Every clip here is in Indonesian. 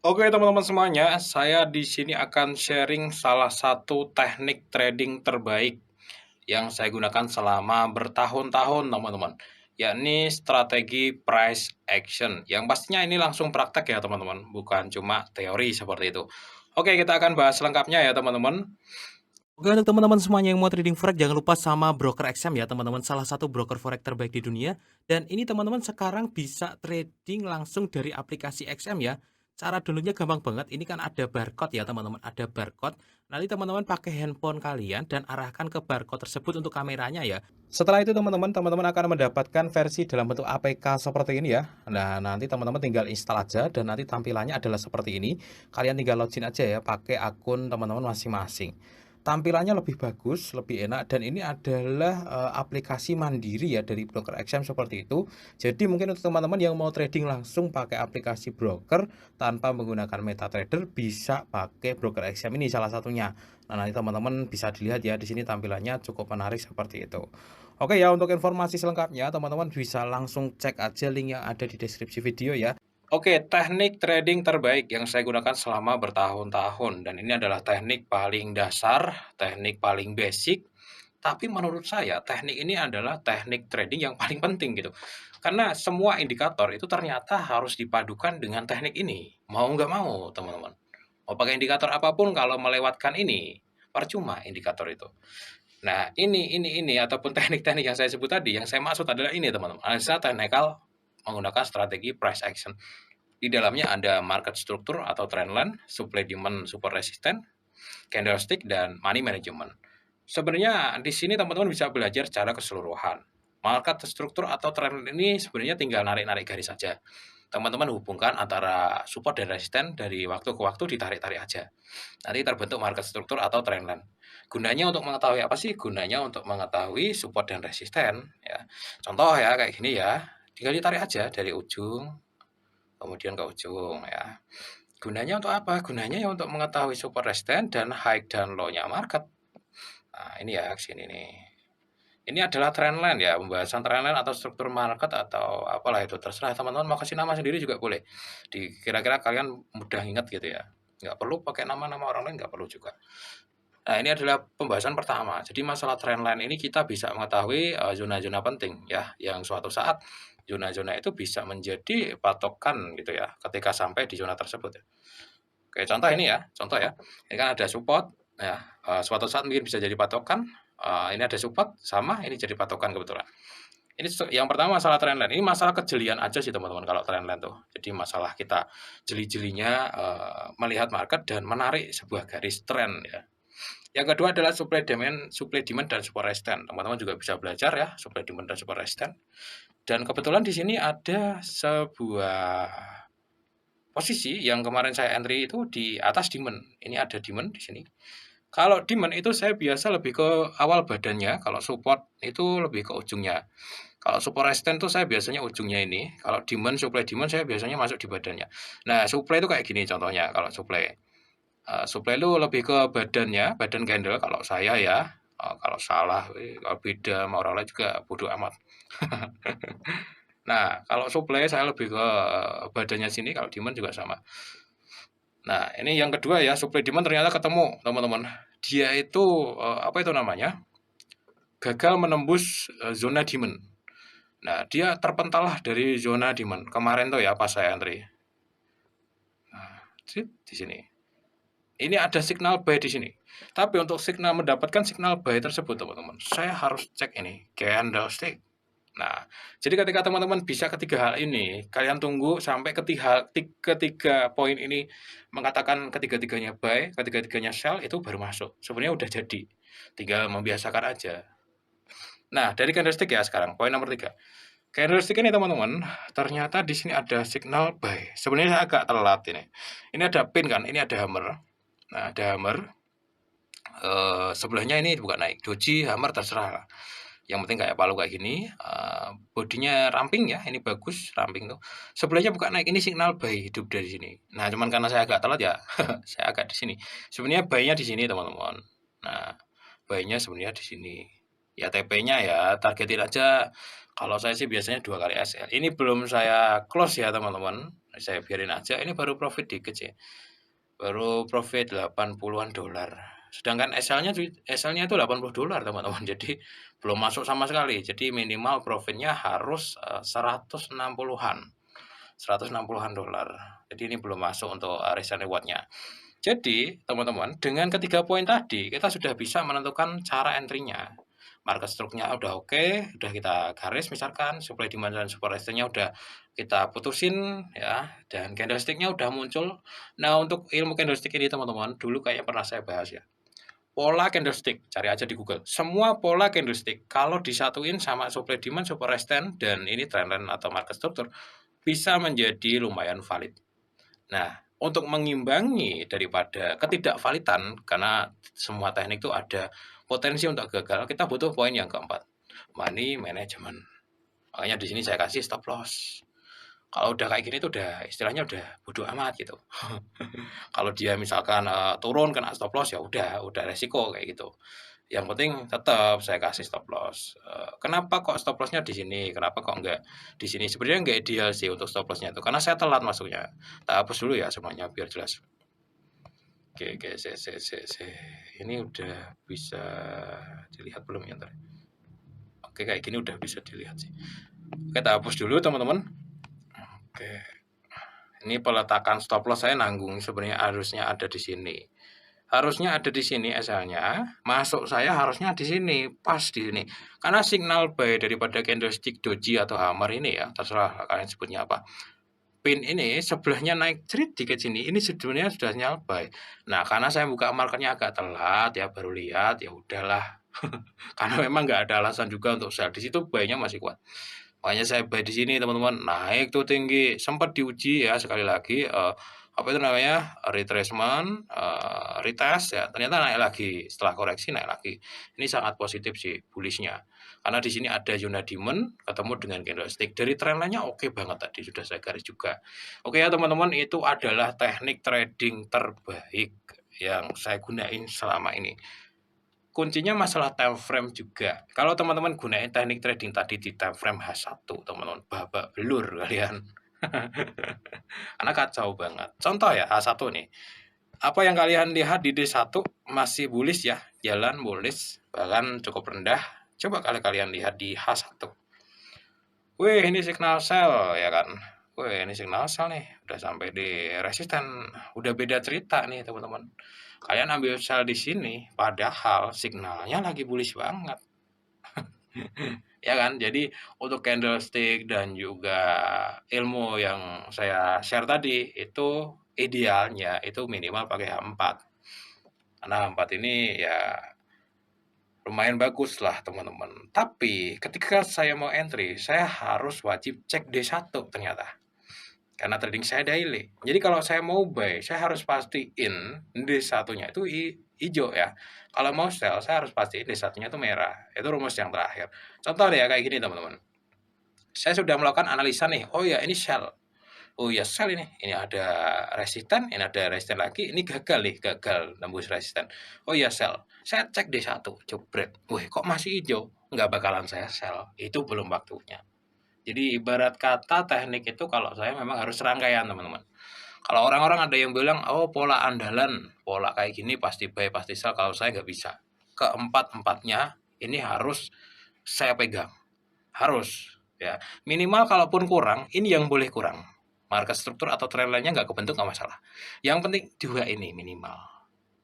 Oke teman-teman semuanya, saya di sini akan sharing salah satu teknik trading terbaik yang saya gunakan selama bertahun-tahun teman-teman, yakni strategi price action. Yang pastinya ini langsung praktek ya teman-teman, bukan cuma teori seperti itu. Oke, kita akan bahas lengkapnya ya teman-teman. Oke, untuk teman-teman semuanya yang mau trading forex, jangan lupa sama broker XM ya teman-teman, salah satu broker forex terbaik di dunia. Dan ini teman-teman sekarang bisa trading langsung dari aplikasi XM ya. Cara dulunya gampang banget, ini kan ada barcode ya teman-teman, ada barcode. Nanti teman-teman pakai handphone kalian dan arahkan ke barcode tersebut untuk kameranya ya. Setelah itu teman-teman akan mendapatkan versi dalam bentuk APK seperti ini ya. Nah, nanti teman-teman tinggal install aja dan nanti tampilannya adalah seperti ini. Kalian tinggal login aja ya pakai akun teman-teman masing-masing. Tampilannya lebih bagus, lebih enak, dan ini adalah aplikasi mandiri ya dari broker XM seperti itu. Jadi mungkin untuk teman-teman yang mau trading langsung pakai aplikasi broker tanpa menggunakan MetaTrader, bisa pakai broker XM ini salah satunya. Nah, nanti teman-teman bisa dilihat ya di sini tampilannya cukup menarik seperti itu. Oke ya, untuk informasi selengkapnya teman-teman bisa langsung cek aja link yang ada di deskripsi video ya. Oke, teknik trading terbaik yang saya gunakan selama bertahun-tahun, dan ini adalah teknik paling dasar, teknik paling basic, tapi menurut saya teknik ini adalah teknik trading yang paling penting gitu. Karena semua indikator itu ternyata harus dipadukan dengan teknik ini. Mau nggak mau, teman-teman. Mau pakai indikator apapun kalau melewatkan ini, percuma indikator itu. Nah, ini ataupun teknik-teknik yang saya sebut tadi, yang saya maksud adalah ini, teman-teman. Analisa technical menggunakan strategi price action. Di dalamnya ada market struktur atau trendline, supply demand support resisten, candlestick, dan money management. Sebenarnya di sini teman-teman bisa belajar secara keseluruhan. Market struktur atau trend ini sebenarnya tinggal narik-narik garis saja. Teman-teman hubungkan antara support dan resisten, dari waktu ke waktu ditarik-tarik aja. Nanti terbentuk market struktur atau trendline. Gunanya untuk mengetahui apa sih? Gunanya untuk mengetahui support dan resisten ya. Contoh ya kayak gini ya. Tinggal ditarik aja dari ujung kemudian ke ujung ya. Gunanya untuk apa? Gunanya ya untuk mengetahui support resisten dan high dan low-nya market. Nah, ini ya sini nih. Ini adalah trendline ya, pembahasan trendline atau struktur market atau apalah itu, terserah teman-teman mau kasih nama sendiri juga boleh. Kira-kira kalian mudah ingat gitu ya. Nggak perlu pakai nama-nama orang lain, nggak perlu juga. Nah, ini adalah pembahasan pertama. Jadi masalah trendline ini kita bisa mengetahui zona-zona penting ya, yang suatu saat zona-zona itu bisa menjadi patokan gitu ya, ketika sampai di zona tersebut ya. Oke, contoh ini ya, contoh ya. Ini kan ada support, ya, suatu saat mungkin bisa jadi patokan. Ini ada support, sama ini jadi patokan kebetulan. Ini yang pertama masalah trendline. Ini masalah kejelian aja sih teman-teman kalau trendline tuh. Jadi masalah kita jeli-jelinya melihat market dan menarik sebuah garis trend ya. Yang kedua adalah supply demand dan support resistance. Teman-teman juga bisa belajar ya supply demand dan support resistance. Dan kebetulan di sini ada sebuah posisi yang kemarin saya entry itu di atas demand. Ini ada demand di sini. Kalau demand itu saya biasa lebih ke awal badannya, kalau support itu lebih ke ujungnya. Kalau support resistance itu saya biasanya ujungnya ini, kalau demand, supply demand saya biasanya masuk di badannya. Nah, supply itu kayak gini contohnya kalau supply. Supply itu lebih ke badannya, badan candle kalau saya ya. Kalau salah, kalau beda sama orang lain juga bodoh amat. Nah, kalau supply saya lebih ke badannya sini, kalau demand juga sama. Nah, ini yang kedua ya, supply demand ternyata ketemu, teman-teman. Dia itu apa itu namanya? Gagal menembus zona demand. Nah, dia terpental dari zona demand. Kemarin tuh ya pas saya entry. Nah, di sini. Ini ada signal buy di sini. Tapi untuk signal mendapatkan signal buy tersebut, teman-teman, saya harus cek ini candlestick. Nah, jadi ketika teman-teman bisa ketiga hal ini, kalian tunggu sampai ketiga poin ini mengatakan ketiga-tiganya buy, ketiga-tiganya sell, itu baru masuk. Sebenarnya udah jadi, tinggal membiasakan aja. Nah, dari candlestick ya sekarang, poin nomor 3. Candlestick ini teman-teman, ternyata di sini ada signal buy. Sebenarnya saya agak telat ini. Ini ada pin kan, ini ada hammer. Nah, ada hammer. Sebelahnya ini bukan naik, doji, hammer terserah lah. Yang penting kayak palu kayak gini, bodinya ramping ya, ini bagus ramping tuh. Sebelahnya bukan naik, ini signal buy hidup dari sini. Nah, cuman karena saya agak telat ya, saya agak di sini. Sebenarnya buy-nya di sini teman-teman. Nah, buy-nya sebenarnya di sini. Ya TP-nya ya targetin aja. Kalau saya sih biasanya 2 kali SL. Ini belum saya close ya teman-teman. Saya biarin aja, ini baru profit dikit sih. Baru profit 80-an dolar. Sedangkan SL-nya itu 80 dolar, teman-teman. Jadi belum masuk sama sekali. Jadi minimal profitnya harus 160-an. 160-an dolar. Jadi ini belum masuk untuk risk and reward-nya. Jadi, teman-teman, dengan ketiga poin tadi, kita sudah bisa menentukan cara entry-nya. Market struknya udah oke, udah kita garis misalkan, supply demand dan support resistance-nya udah kita putusin ya, dan candlestick-nya udah muncul. Nah, untuk ilmu candlestick ini teman-teman, dulu kayak pernah saya bahas ya. Pola candlestick, cari aja di Google. Semua pola candlestick kalau disatuin sama supply demand, support resistance dan ini trendline atau market structure bisa menjadi lumayan valid. Nah, untuk mengimbangi daripada ketidakvalidan, karena semua teknik itu ada potensi untuk gagal, kita butuh poin yang keempat, money management. Makanya di sini saya kasih stop loss. Kalau udah kayak gini tuh udah istilahnya udah bodo amat gitu. Kalau dia misalkan turun kena stop loss ya udah resiko kayak gitu. Yang penting tetap saya kasih stop loss. Kenapa kok stop loss-nya di sini? Kenapa kok enggak di sini? Sebenarnya enggak ideal sih untuk stop loss-nya itu karena saya telat masuknya. Tak hapus dulu ya semuanya biar jelas. Oke, ini udah bisa dilihat belum ya ntar? Oke, kayak gini udah bisa dilihat sih. Oke, tak hapus dulu teman-teman. Oke. Ini peletakan stop loss saya nanggung, sebenarnya harusnya ada di sini. Harusnya ada di sini SL-nya, masuk saya harusnya di sini, pas di sini. Karena signal buy daripada candlestick doji atau hammer ini ya, terserah kalian sebutnya apa. Pin ini sebelahnya naik cerit dikit sini, ini sebenarnya sudah sinyal buy. Nah, karena saya buka marketnya agak telat ya, baru lihat ya udahlah. Karena memang nggak ada alasan juga untuk sell di situ, buy-nya masih kuat. Makanya saya buy di sini teman-teman, naik tuh tinggi, sempat diuji ya sekali lagi apa itu namanya retracement, retest ya ternyata naik lagi setelah koreksi naik lagi. Ini sangat positif sih bullishnya. Karena di sini ada zona demand ketemu dengan candlestick dari trend line-nya oke banget tadi sudah saya garis juga. Oke ya teman-teman itu adalah teknik trading terbaik yang saya gunain selama ini. Kuncinya masalah time frame juga. Kalau teman-teman gunain teknik trading tadi di time frame H1, teman-teman, babak belur kalian. Karena kacau banget. Contoh ya, H1 nih. Apa yang kalian lihat di D1 masih bullish ya, jalan bullish, bahkan cukup rendah. Coba kalian lihat di H1. Wih, ini signal sell ya kan. Wih, ini signal sell nih, udah sampai di resisten, udah beda cerita nih teman-teman. Kalian ambil sell di sini, padahal signalnya lagi bullish banget. Ya kan? Jadi untuk candlestick dan juga ilmu yang saya share tadi itu idealnya itu minimal pakai H4. Karena H4 ini ya lumayan bagus lah teman-teman. Tapi ketika saya mau entry, saya harus wajib cek D1 ternyata. Karena trading saya daily. Jadi kalau saya mau buy, saya harus pastiin D1-nya itu hijau ya. Kalau mau sell, saya harus pastiin D1-nya itu merah. Itu rumus yang terakhir. Contoh deh ya kayak gini teman-teman. Saya sudah melakukan analisa nih. Oh ya, ini sell. Oh ya, sell ini. Ini ada resisten, ini ada resisten lagi. Ini gagal nih, gagal nembus resisten. Oh ya, sell. Saya cek D1, jebret. Wih, kok masih hijau? Nggak bakalan saya sell. Itu belum waktunya. Jadi ibarat kata teknik itu kalau saya memang harus serangkaian teman-teman. Kalau orang-orang ada yang bilang, oh pola andalan, pola kayak gini pasti buy, pasti sell. Kalau saya nggak bisa. Keempat-empatnya ini harus saya pegang. Harus. Ya, minimal kalaupun kurang, ini yang boleh kurang. Market struktur atau trend lainnya nggak kebentuk nggak masalah. Yang penting dua ini minimal.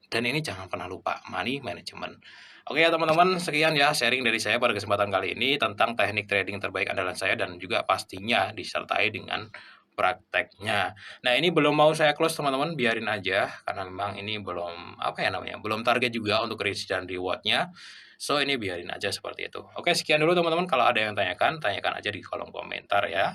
Dan ini jangan pernah lupa, money management. Oke ya teman-teman, sekian ya sharing dari saya pada kesempatan kali ini tentang teknik trading terbaik andalan saya dan juga pastinya disertai dengan prakteknya. Nah ini belum mau saya close teman-teman, biarin aja karena memang ini belum apa ya namanya, belum target juga untuk risk dan rewardnya. So ini biarin aja seperti itu. Oke sekian dulu teman-teman, kalau ada yang tanyakan aja di kolom komentar ya.